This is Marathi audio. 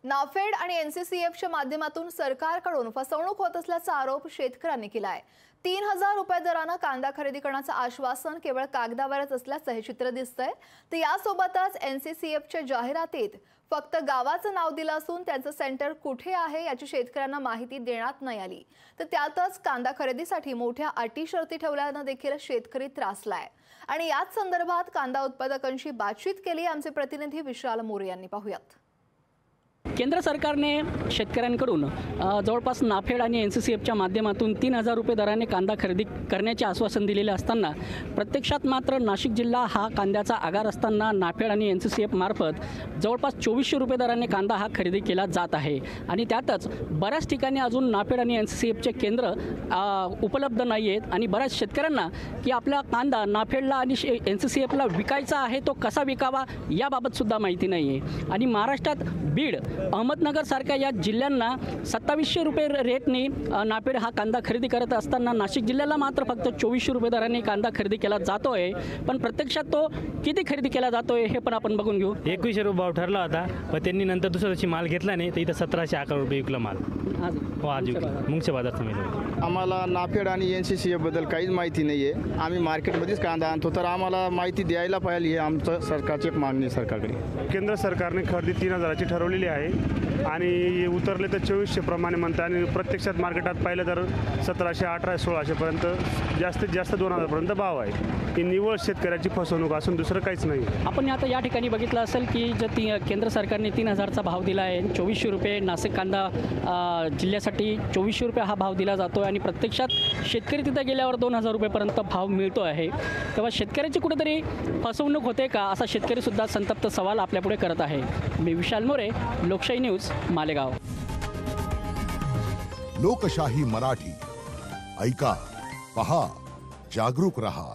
नाफेड आणि एनसीसीएफच्या माध्यमातून सरकारकडून फसवणूक होत असल्याचा आरोप शेतकऱ्यांनी केला आहे। 3000 रुपये दराने कांदा खरेदी करण्याचं आश्वासन केवळ कागदावरच असल्याचं हे चित्र दिसतंय। तर यासोबतच एनसीसीएफच्या जाहिरातीत फक्त गावाचं नाव दिलं असून त्यांचं सेंटर कुठे आहे याची शेतकऱ्यांना माहिती देण्यात नाही आली। तर त्यातच कांदा खरेदीसाठी मोठ्या अटी शर्ती ठेवल्यानं देखील शेतकरी त्रासलाय। आणि याच संदर्भात कांदा उत्पादकांशी बातचीत केली आमचे प्रतिनिधी विशाल मोरे यांनी। पाहूयात। केंद्र सरकारने शेतकऱ्यांकडून जवळपास नाफेड आणि एनसीसीएफच्या माध्यमातून 3000 रुपये दराने कांदा खरेदी करण्याचे आश्वासन दिलेले असताना प्रत्यक्षात मात्र नाशिक जिल्हा हा कांद्याचा आगार असताना नाफेड आणि एनसीसीएफ मार्फत जवळपास 2400 रुपये दराने कांदा हा खरेदी केला जात आहे। आणि त्यातच बऱ्याच ठिकाणी अजून नाफेड आणि एनसीसीएफचे केंद्र उपलब्ध नाही आहेत आणि बऱ्याच शेतकऱ्यांना की आपला कांदा नाफेडला आणि एनसीसीएफला विकायचा आहे तो कसा विकावा याबाबत सुद्धा माहिती नाही आहे। आणि महाराष्ट्रात बीड अहमदनगर सारख्या या जिल्ह्यांना 2700 रुपये रेटने नाफेड हा कांदा खरेदी करत असताना नाशिक जिल्ह्याला मात्र फक्त 2400 रुपये दराने कांदा खरेदी केला जातोय। पण प्रत्यक्षात तो किती खरेदी केला जातोय हे पण आपण बघून घेऊ। 2100 रुपये भाव ठरला होता, पण त्यांनी नंतर दुसऱ्या दिवशी माल घेतला नाही तर इथं 1711 रुपये विकला माल। हो, आज मुंगसे बाजार समिती। आम्हाला नाफेड आणि एनसीसीएफ बद्दल काहीच माहिती नाही आहे। आम्ही मार्केटमध्येच कांदा आणतो, तर आम्हाला माहिती द्यायला पाहिजे हे आमचं सरकारची मागणी सरकारकडे। केंद्र सरकारने खरेदी 3000ची ठरवलेली आहे आणि उतरले तर 2400 प्रमाणे म्हणतात आणि प्रत्यक्षात मार्केटात पाहिलं तर 1700, 1800, 1600 पर्यंत जास्तीत जास्त 2000 पर्यंत भाव आहे। ही निव्वळ शेतकऱ्याची फसवणूक असून दुसरं काहीच नाही। आपण आता या ठिकाणी बघितलं असेल की केंद्र सरकारने 3000चा भाव दिला आहे, 2400 रुपये नाशिक कांदा जिल्ह्यासाठी 2400 रुपये हा भाव दिला जातो आणि प्रत्यक्षात शेतकरी तिथे गेल्यावर 2000 रुपयेपर्यंत भाव मिळतो आहे। तेव्हा शेतकऱ्याची कुठेतरी फसवणूक होते का असा शेतकरी सुद्धा संतप्त सवाल आपल्यापुढे करत आहे। मी विशाल मोरे, लोकशाही न्यूज, मालेगाव। लोकशाही मराठी ऐका, पहा, जागरूक रहा।